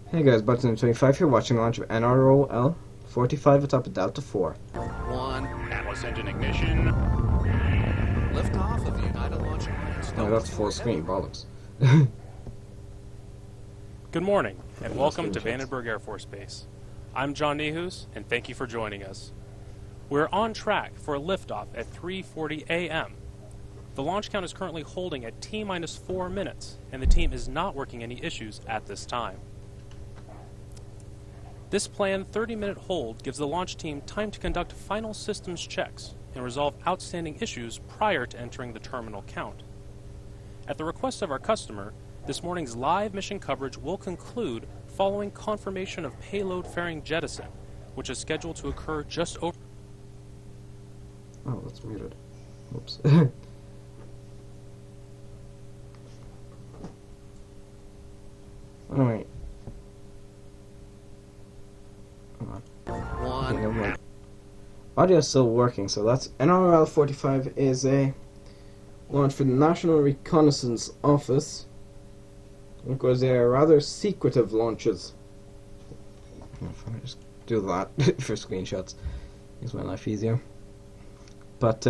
Hey guys, Button25 here, watching the launch of NROL-45 atop of Delta 4. One. Atlas engine ignition. Liftoff of the United Launch Alliance. Oh, that's full screen, bollocks. Good morning, and welcome to screenshots. Vandenberg Air Force Base. I'm John Nehus, and thank you for joining us. We're on track for a liftoff at 3:40 a.m. The launch count is currently holding at T-minus 4 minutes, and the team is not working any issues at this time. This planned 30-minute hold gives the launch team time to conduct final systems checks and resolve outstanding issues prior to entering the terminal count. At the request of our customer, this morning's live mission coverage will conclude following confirmation of payload fairing jettison, which is scheduled to occur just over... Oh, that's muted. Oops. Alright. One. Never mind. Audio's still working, so that's NROL-45 is a launch for the National Reconnaissance Office. Because they are rather secretive launches. If I just do that for screenshots, makes my life easier. But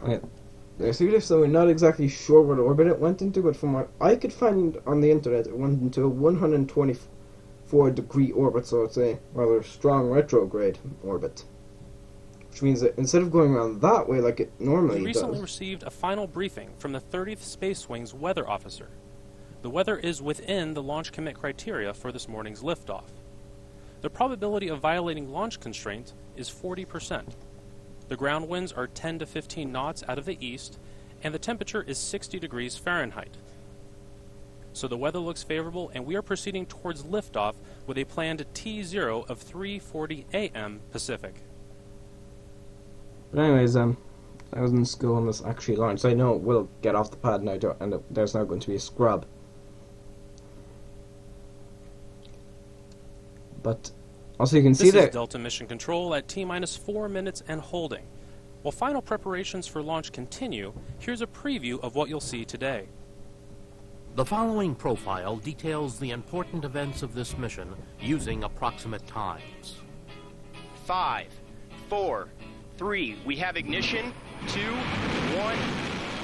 wait, they're secretive, so we're not exactly sure what orbit it went into. But from what I could find on the internet, it went into a 124-degree orbit, so it's a rather strong retrograde orbit. Which means that instead of going around that way like it normally We recently does... received a final briefing from the 30th Space Wing's weather officer. The weather is within the launch commit criteria for this morning's liftoff. The probability of violating launch constraint is 40%. The ground winds are 10 to 15 knots out of the east, and the temperature is 60 degrees Fahrenheit. So the weather looks favorable, and we are proceeding towards liftoff with a planned T0 of 3:40 a.m. Pacific. But anyways, I was in school when this actually launched, so I know it will get off the pad now, and there's now going to be a scrub. But also you can see This that is Delta Mission Control at T-minus 4 minutes and holding. While final preparations for launch continue, here's a preview of what you'll see today. The following profile details the important events of this mission using approximate times. 5, 4, 3. We have ignition. 2, 1,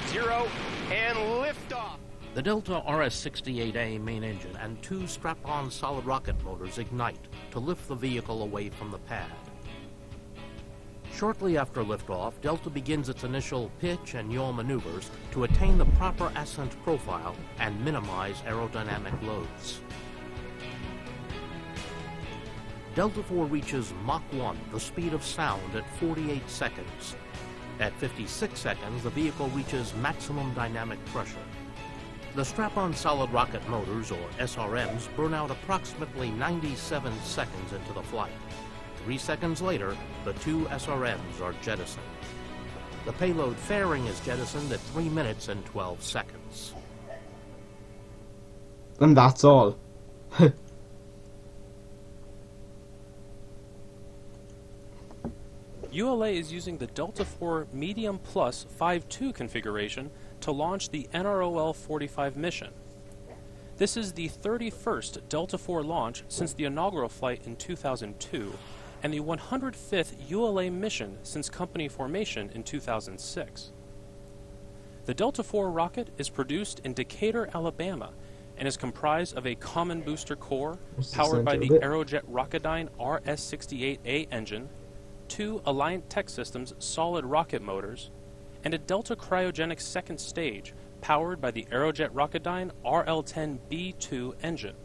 0, and liftoff. The Delta RS-68A main engine and two strap-on solid rocket motors ignite to lift the vehicle away from the pad. Shortly after liftoff, Delta begins its initial pitch and yaw maneuvers to attain the proper ascent profile and minimize aerodynamic loads. Delta IV reaches Mach 1, the speed of sound, at 48 seconds. At 56 seconds, the vehicle reaches maximum dynamic pressure. The strap-on solid rocket motors, or SRMs, burn out approximately 97 seconds into the flight. 3 seconds later, the two SRMs are jettisoned. The payload fairing is jettisoned at 3 minutes and 12 seconds. and that's all. ULA is using the Delta IV Medium Plus 5.2 configuration to launch the NROL-45 mission. This is the 31st Delta IV launch since the inaugural flight in 2002, and the 105th ULA mission since company formation in 2006. The Delta IV rocket is produced in Decatur, Alabama, and is comprised of a common booster core powered by the Aerojet Rocketdyne RS-68A engine, 2 Alliant Tech Systems solid rocket motors, and a Delta cryogenic second stage powered by the Aerojet Rocketdyne RL-10B2 engine.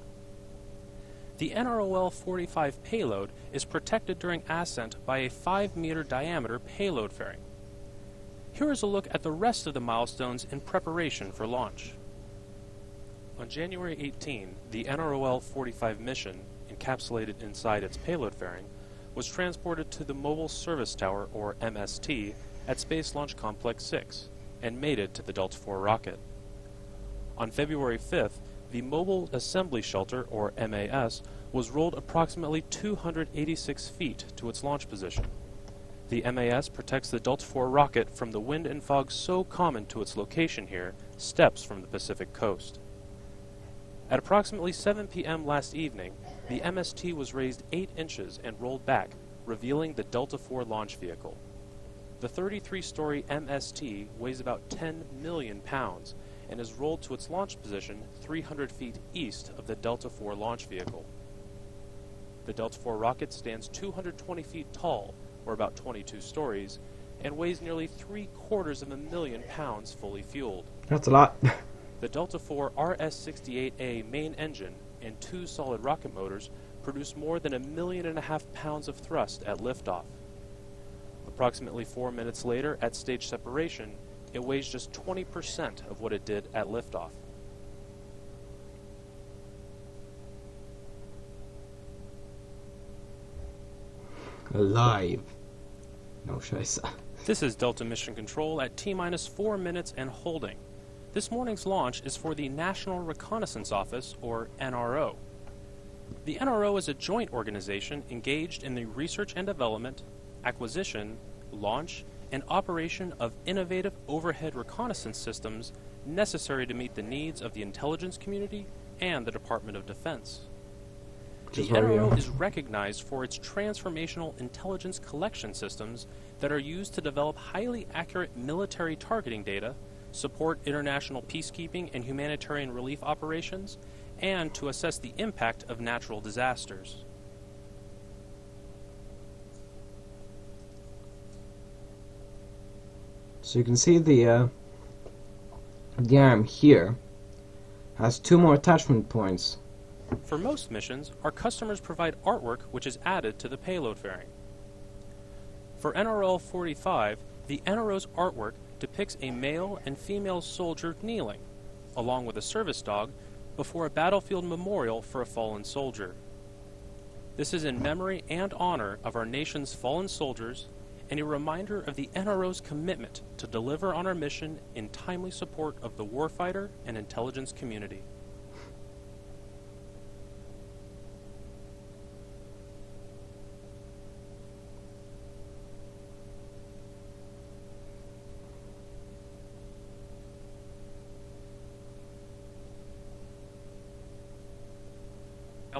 The NROL-45 payload is protected during ascent by a 5-meter diameter payload fairing. Here is a look at the rest of the milestones in preparation for launch. On January 18, the NROL-45 mission, encapsulated inside its payload fairing, was transported to the Mobile Service Tower, or MST, at Space Launch Complex 6, and mated to the Delta IV rocket. On February 5th, the Mobile Assembly Shelter, or MAS, was rolled approximately 286 feet to its launch position. The MAS protects the Delta IV rocket from the wind and fog so common to its location here, steps from the Pacific coast. At approximately 7 p.m. last evening, the MST was raised 8 inches and rolled back, revealing the Delta IV launch vehicle. The 33-story MST weighs about 10 million pounds and is rolled to its launch position 300 feet east of the Delta IV launch vehicle. The Delta IV rocket stands 220 feet tall, or about 22 stories, and weighs nearly 750,000 pounds fully fueled. That's a lot. The Delta IV RS-68A main engine and 2 solid rocket motors produce more than 1.5 million pounds of thrust at liftoff. Approximately 4 minutes later, at stage separation, it weighs just 20% of what it did at liftoff. Alive. No scheiße. This is Delta Mission Control at T-minus 4 minutes and holding. This morning's launch is for the National Reconnaissance Office, or NRO. The NRO is a joint organization engaged in the research and development, acquisition, launch, and operation of innovative overhead reconnaissance systems necessary to meet the needs of the intelligence community and the Department of Defense. The NRO is recognized for its transformational intelligence collection systems that are used to develop highly accurate military targeting data, support international peacekeeping and humanitarian relief operations, and to assess the impact of natural disasters. So you can see the arm here has 2 more attachment points. For most missions, our customers provide artwork which is added to the payload fairing. For NROL-45, the NRO's artwork depicts a male and female soldier kneeling, along with a service dog, before a battlefield memorial for a fallen soldier. This is in memory and honor of our nation's fallen soldiers and a reminder of the NRO's commitment to deliver on our mission in timely support of the warfighter and intelligence community.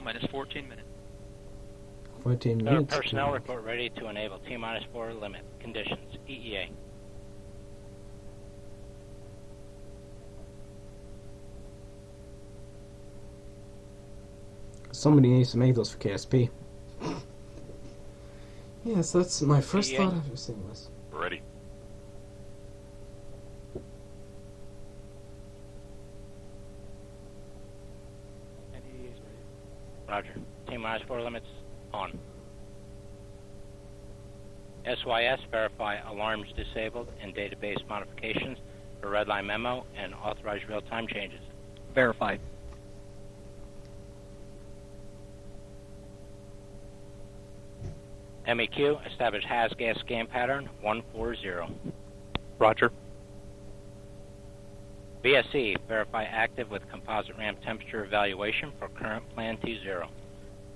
Minus 14 minutes. 14 minutes. Personnel report ready to enable T-minus 4 limit. Conditions. EEA. Somebody needs to make those for KSP. Yes, that's my first thought after seeing this. Ready. Roger. T-minus 4 limits on. SYS, verify alarms disabled and database modifications for red line memo and authorize real-time changes. Verified. MEQ, establish HAZ-gas scan pattern 140. Roger. VSE, verify active with composite ramp temperature evaluation for current plan T0.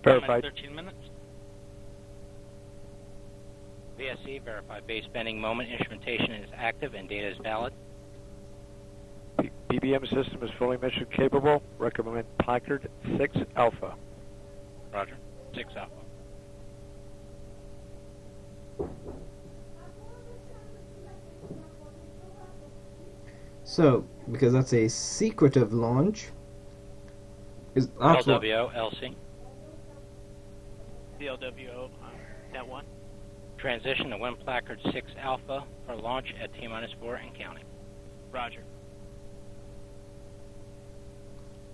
Verified. 13 minutes. VSE, verify base bending moment instrumentation is active and data is valid. BBM system is fully mission capable. Recommend Packard 6 Alpha. Roger. 6 Alpha. So, because that's a secretive launch, is that's what- LWO, LC. DLWO, net 1. Transition to Wind Placard 6 Alpha for launch at T-minus 4 and counting. Roger.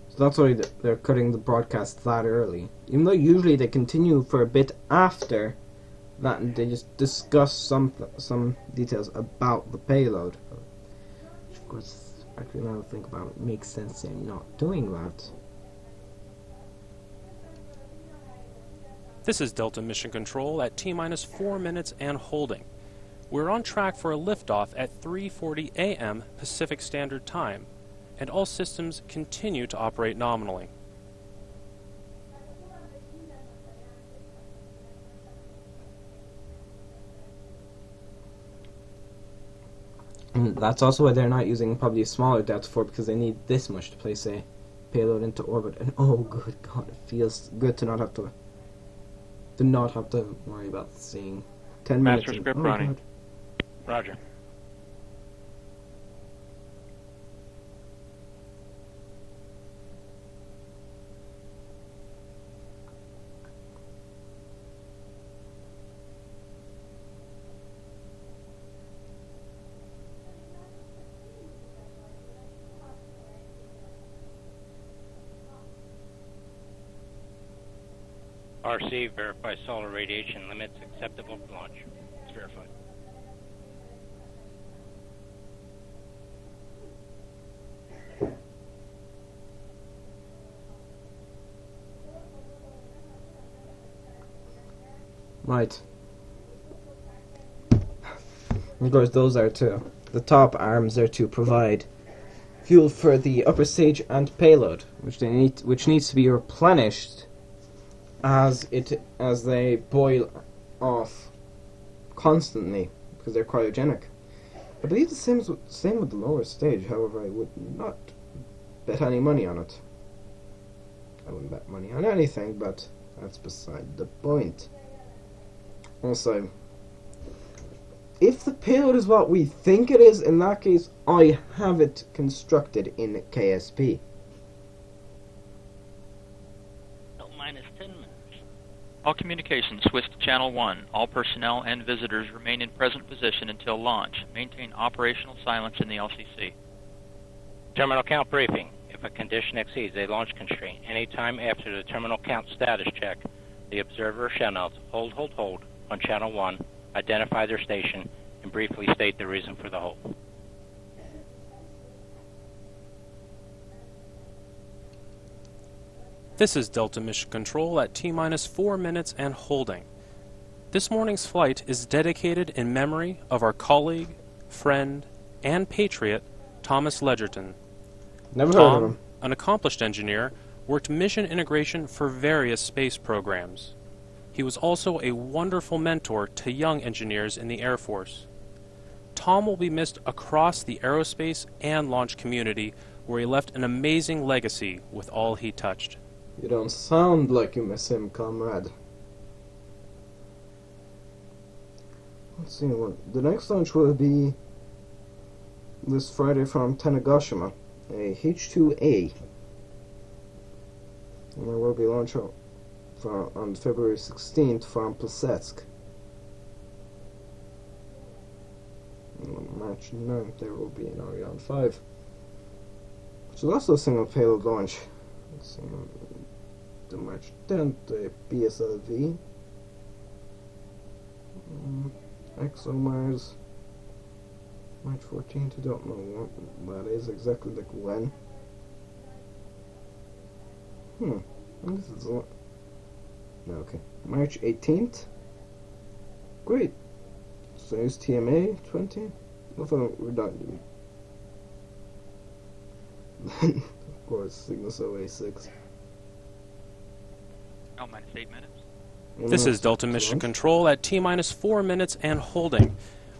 So that's why they're cutting the broadcast that early. Even though usually they continue for a bit after that and they just discuss some details about the payload. Which of course, actually now that I think about it, makes sense they're not doing that. This is Delta Mission Control at T-minus 4 minutes and holding. We're on track for a liftoff at 3:40 a.m. Pacific Standard Time, and all systems continue to operate nominally. And that's also why they're not using probably a smaller Delta IV, because they need this much to place a payload into orbit. And oh, good God, it feels good to not have to worry about seeing 10 minutes. Master script oh, running. God. Roger. RC, verify solar radiation limits acceptable for launch. It's verified. Right. Of course, those are the top arms are to provide fuel for the upper stage and payload, which needs to be replenished as they boil off constantly because they're cryogenic. I believe the same with the lower stage. However, I would not bet any money on it. I wouldn't bet money on anything, but that's beside the point. Also, if the payload is what we think it is, in that case, I have it constructed in KSP. Minus 10 minutes. All communications switch to Channel 1. All personnel and visitors remain in present position until launch. Maintain operational silence in the LCC. Terminal count briefing. If a condition exceeds a launch constraint any time after the terminal count status check, the observer shall note hold on Channel 1, identify their station, and briefly state the reason for the hold. This is Delta Mission Control at T-minus 4 minutes and holding. This morning's flight is dedicated in memory of our colleague, friend, and patriot, Thomas Ledgerton. Never heard of him. An accomplished engineer, worked mission integration for various space programs. He was also a wonderful mentor to young engineers in the Air Force. Tom will be missed across the aerospace and launch community, where he left an amazing legacy with all he touched. You don't sound like you miss him, comrade. Let's see, the next launch will be this Friday from Tanegashima, a H-2A. And there will be a launch on February 16th from Plesetsk. And on March 9th there will be an Ariane 5. Which is also a single payload launch. Let's see, the March 10th, a BSLV. ExoMars. March 14th, I don't know what that is exactly, like when. This is a... Okay. March 18th. Great. So use TMA 20. Nothing redundant. Then, of course, Cygnus OA6. Oh, minus 8 minutes. This is Delta Mission Control at T-minus 4 minutes and holding.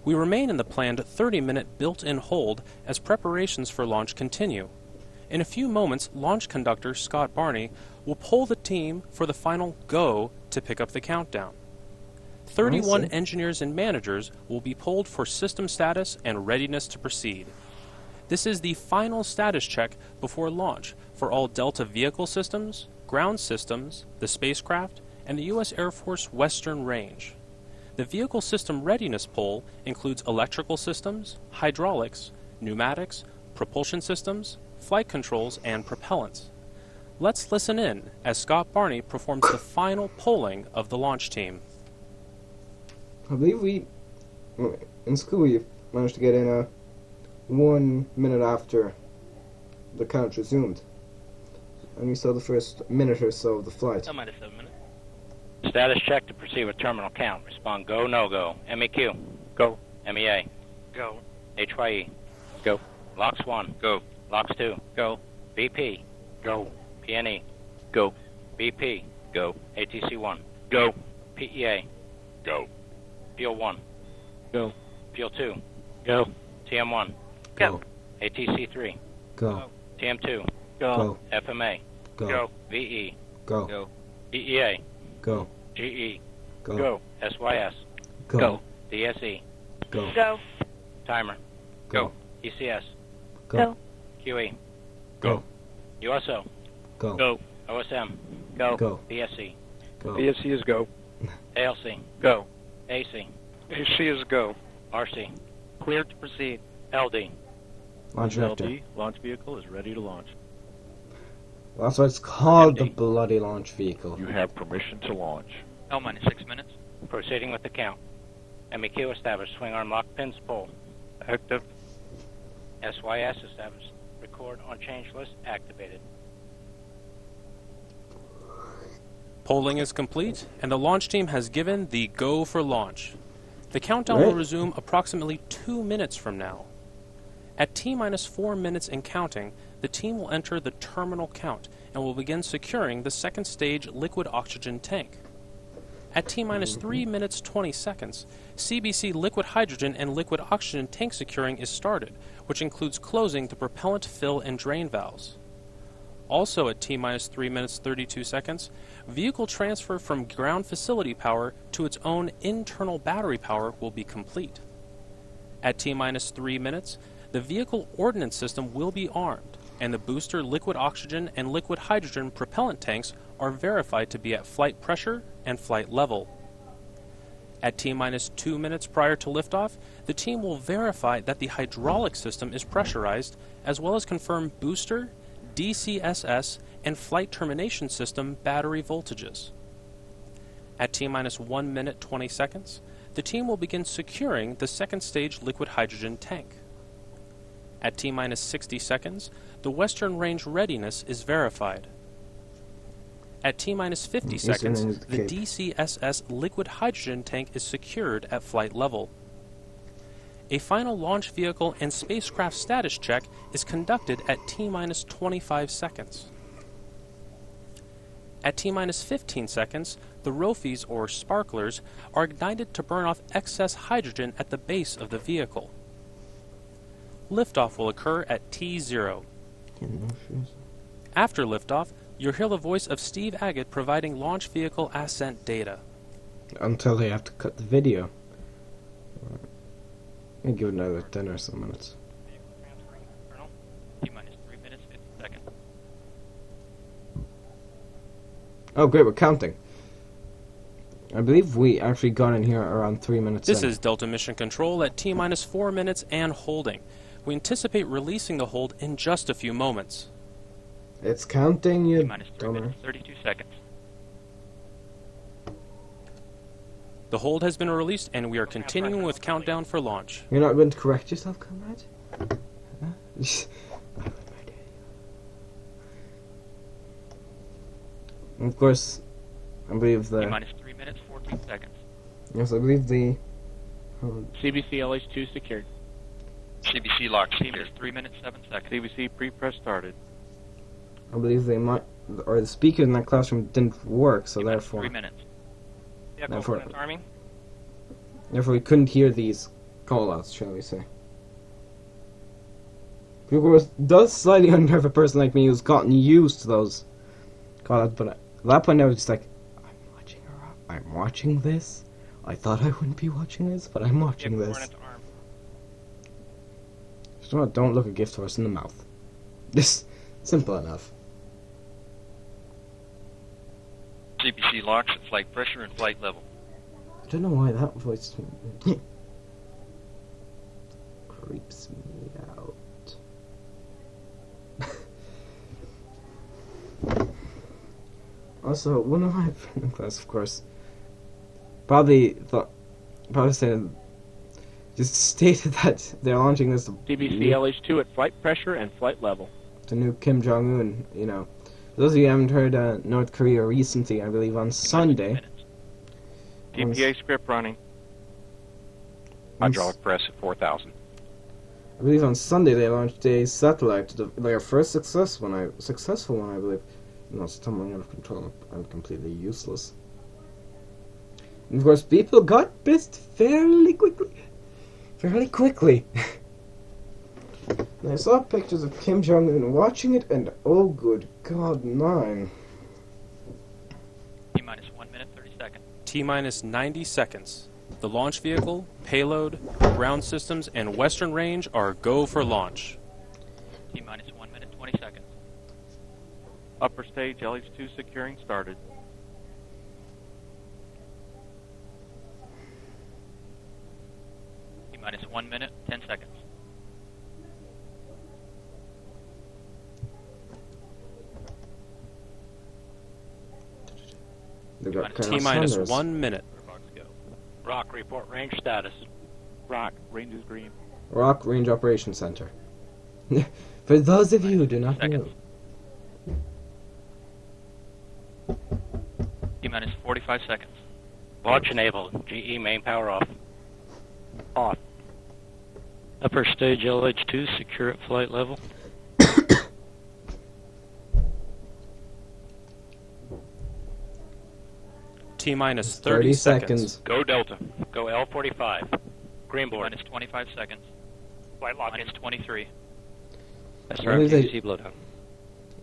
We remain in the planned 30-minute built-in hold as preparations for launch continue. In a few moments, launch conductor Scott Barney will poll the team for the final go to pick up the countdown. 31 engineers and managers will be polled for system status and readiness to proceed. This is the final status check before launch for all Delta vehicle systems, ground systems, the spacecraft, and the U.S. Air Force Western Range. The vehicle system readiness poll includes electrical systems, hydraulics, pneumatics, propulsion systems, flight controls, and propellants. Let's listen in as Scott Barney performs the final polling of the launch team. I believe in school we managed to get in 1 minute after the count resumed. And we saw the first minute or so of the flight. Oh, minus 7 minutes. Status check to proceed with terminal count. Respond go, no go. MEQ. Go. MEA. Go. HYE. Go. LOX 1. Go. LOX 2. Go. BP. Go. PNE. Go. BP. Go. ATC 1. Go. PEA. Go. Fuel 1. Go. Fuel 2. Go. TM1. Go. ATC3. Go. TM2. Go. FMA. Go. VE. Go. EEA. Go. GE. Go. SYS. Go. DSE. Go. Go. Timer. Go. ECS. Go. QE. Go. USO. Go. Go. OSM. Go. BSC. Go. BSC is go. ALC. Go. AC. AC is go. RC. Clear to proceed. LD. Launch vector. LD, launch vehicle is ready to launch. Well, that's why it's called the Empty. bloody launch vehicle. You have permission to launch. L minus 6 minutes. Proceeding with the count. MEQ established. Swing arm lock pins pull. Active. SYS established. Record on change list activated. Polling is complete, and the launch team has given the go for launch. The countdown will Great. resume approximately 2 minutes from now. At T-minus 4 minutes and counting, the team will enter the terminal count and will begin securing the second stage liquid oxygen tank. At T-minus 3 minutes 20 seconds, CBC liquid hydrogen and liquid oxygen tank securing is started, which includes closing the propellant fill and drain valves. Also at T-minus 3 minutes 32 seconds, vehicle transfer from ground facility power to its own internal battery power will be complete. At T-minus 3 minutes, the vehicle ordnance system will be armed, and the booster liquid oxygen and liquid hydrogen propellant tanks are verified to be at flight pressure and flight level. At T-minus 2 minutes prior to liftoff, the team will verify that the hydraulic system is pressurized, as well as confirm booster, DCSS, and flight termination system battery voltages. At T-minus 1 minute 20 seconds, the team will begin securing the second stage liquid hydrogen tank. At T-minus 60 seconds, the Western Range readiness is verified. At T-minus 50 seconds, Range the Cape. DCSS liquid hydrogen tank is secured at flight level. A final launch vehicle and spacecraft status check is conducted at T-minus 25 seconds. At T-minus 15 seconds, the ROFIs, or sparklers, are ignited to burn off excess hydrogen at the base of the vehicle. Liftoff will occur at T0. After liftoff, you'll hear the voice of Steve Agate providing launch vehicle ascent data. Until they have to cut the video. I'll give it another 10 or so minutes. T-minus 3 minutes 50 seconds. Oh, great, we're counting. I believe we actually got in here around 3 minutes This in. is Delta Mission Control at T-minus 4 minutes and holding. We anticipate releasing the hold in just a few moments. It's counting, you T-minus 3 dumber. minutes 32 seconds. The hold has been released, and we are continuing with countdown for launch. You're not going to correct yourself, comrade? Huh? And of course, I believe the... T-minus 3 minutes 14 seconds. Yes, I believe the... CBC LH2 secured. CBC lock T-minus 3 minutes 7 seconds. CBC pre-press started. I believe they might... Or the speaker in that classroom didn't work, so T-minus therefore... 3 minutes. Therefore, we couldn't hear these call-outs, shall we say. Of course, it does slightly unnerve a person like me who's gotten used to those call-outs, but at that point I was just like, I'm watching this? I thought I wouldn't be watching this, but I'm watching this. Just don't look a gift horse in the mouth. This simple enough. CBC locks at flight pressure and flight level. I don't know why that voice creeps me out. Also, one of my friends in class, of course, probably said, just stated that they're launching this CBC LH2 at flight pressure and flight level. to new Kim Jong-un, you know. For those of you who haven't heard, North Korea recently, I believe on Sunday... TPA script running. Hydraulic press at 4,000. I believe on Sunday they launched a satellite, their first successful one, I believe. No, stumbling out of control and completely useless. And of course, people got pissed fairly quickly. I saw pictures of Kim Jong-un watching it, and oh good God, 9. T minus 1 minute 30 seconds. T minus 90 seconds. The launch vehicle, payload, ground systems, and western range are go for launch. T minus 1 minute 20 seconds. Upper stage LH2 securing started. T minus 1 minute 10 seconds. They got T Colonel minus Sanders. 1 minute. Rock, report range status. Rock, range is green. Rock Range Operations Center. For those of you who do not know. T minus 45 seconds. Launch enabled. GE main power off. Off. Upper stage LH2 secure at flight level. T minus 30 seconds. Go Delta. Go L-45. Greenboard. Minus 25 seconds. Flight lock. Minus 23. SRMTC blowdown.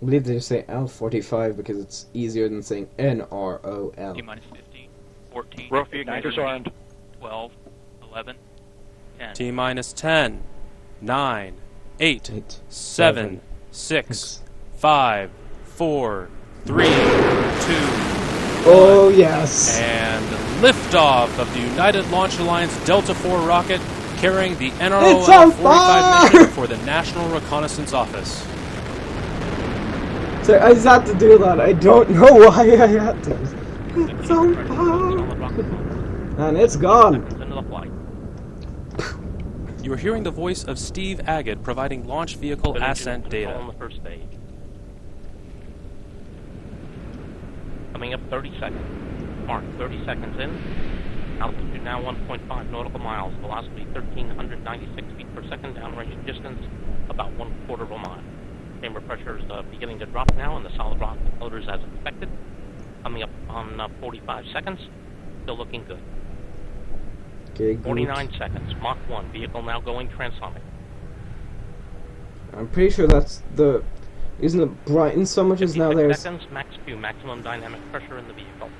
I believe they just say L-45 because it's easier than saying NROL. T minus 15, 14, Rough igniters armed. 12, 11, 10. T minus 10, 9, 8, 8, 7, 6, 5, 4, 3, 2, Oh yes! and liftoff of the United Launch Alliance Delta IV rocket carrying the It's on NROL-45 fire! mission for the National Reconnaissance Office. So I just had to do that. I don't know why I had to. It's on fire! And it's gone. Into the flight. You are hearing the voice of Steve Agate providing launch vehicle ascent On data. the first stage. Coming up 30 seconds. Mark 30 seconds in. Altitude now 1.5 nautical miles. Velocity 1,396 feet per second. Downrange distance about 1/4 of a mile. Chamber pressure is beginning to drop now, and the solid rocket motors as expected. Coming up on 45 seconds. Still looking good. Okay, good. 49 seconds. Mach 1. Vehicle now going transonic. I'm pretty sure that's the... Isn't it brightened so much as now 56 there's... seconds. Max Q. Maximum dynamic pressure in the vehicle.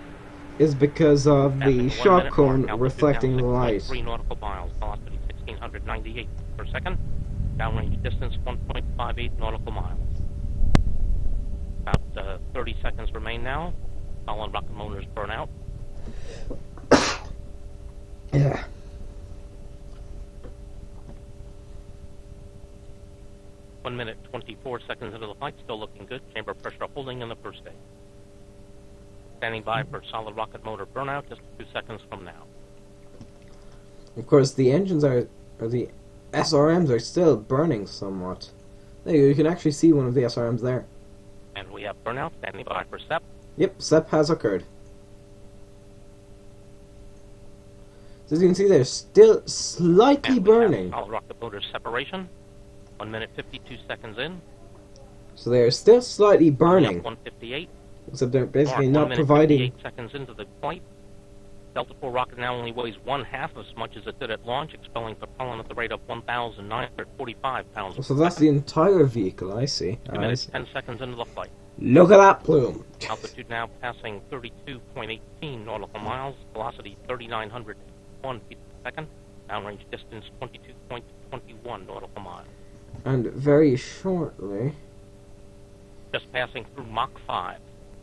Is because of Passing the 1 shock minute cone mark, altitude reflecting the now light. 6.3 nautical miles, velocity 1,698 per second. Downrange distance 1.58 nautical miles. About 30 seconds remain now. Solid rocket motors burn out. Yeah. One minute, 24 seconds into the flight, still looking good. Chamber pressure holding in the first stage. Standing by for solid rocket motor burnout just a few seconds from now. Of course, the engines are... Or the SRMs are still burning somewhat. There you can actually see one of the SRMs there. And we have burnout, standing by for SEP. Yep, SEP has occurred. So as you can see, they're still slightly And we have burning. solid rocket motor separation. 1 minute, 52 seconds in. So they're still slightly We burning. have 158. Except they're basically Mark, not 1 minute, providing... 58 seconds into the flight. Delta IV rocket now only weighs 1/2 as much as it did at launch, expelling propellant at the rate of 1,945 pounds per So that's the entire vehicle, I see. 2 minutes, 10 seconds into the flight. Look at that plume. Altitude now passing 32.18 nautical miles, velocity 3,901 feet per second, downrange distance 22.21 nautical miles. And very shortly... Just passing through Mach 5.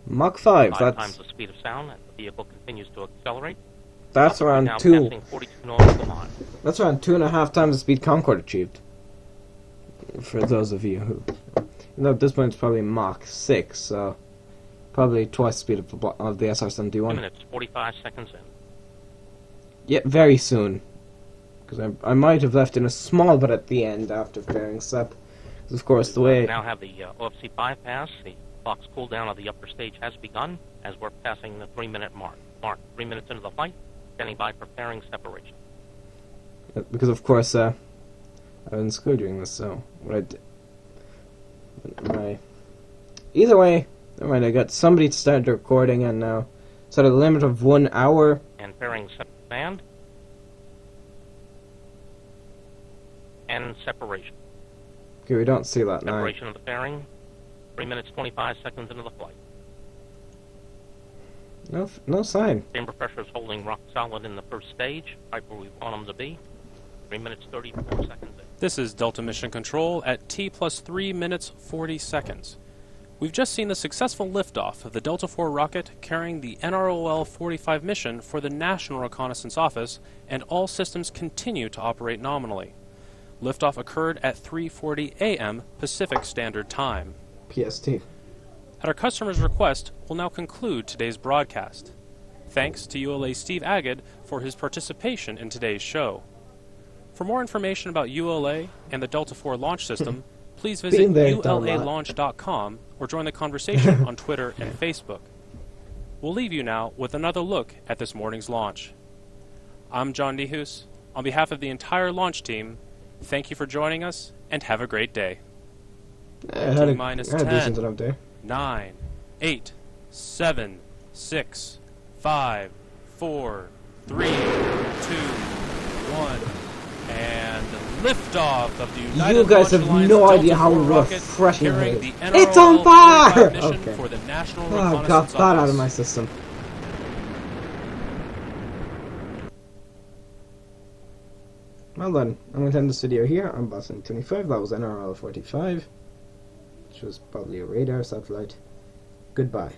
Mach 5, 5 that's... times the speed of sound as the vehicle continues to accelerate. That's Altitude around now 2... passing 42 nautical miles. That's around 2.5 times the speed Concorde achieved. For those of you who... Though at this point it's probably Mach 6, so... Probably twice the speed of the 2 SR-71. minutes, 45 seconds in. Yeah, very soon. Because I might have left in a small bit at the end after clearing SEP. Because of course the way... We now have the OFC bypass. The clock's cool down of the upper stage has begun as we're passing the 3-minute mark. 3 minutes into the flight, standing by preparing separation. Because of course, I was in school during this, so what I did... Either way, never mind, I got somebody to start the recording and now set a limit of 1 hour. And pairing band. And separation. Okay, we don't see that now. Separation of the fairing. 3 minutes 25 seconds into the flight. No sign. Chamber pressure is holding rock solid in the first stage, right where we want them to be. 3 minutes 34 seconds in. This is Delta Mission Control at T plus 3 minutes 40 seconds. We've just seen the successful liftoff of the Delta IV rocket carrying the NROL-45 mission for the National Reconnaissance Office, and all systems continue to operate nominally. Liftoff occurred at 3:40 a.m. Pacific Standard Time. PST. At our customer's request, we'll now conclude today's broadcast. Thanks to ULA Steve Agad for his participation in today's show. For more information about ULA and the Delta IV launch system, please visit ulalaunch.com or join the conversation on Twitter and Facebook. We'll leave you now with another look at this morning's launch. I'm John Nihus. On behalf of the entire launch team, thank you for joining us and have a great day. I had a T-10, decent enough day. 9, 8, 7, 6, 5, 4, 3, 2, 1, and liftoff of the United You guys Launch have Alliance no Delta idea how IV rocket refreshing it carrying is. the It's on NROL-45 fire! mission Okay. for the National Oh, got Reconnaissance that out of Office. my system. Well then, I'm going to end this video here. I'm Boston25. That was NRL-45, which was probably a radar satellite. Goodbye.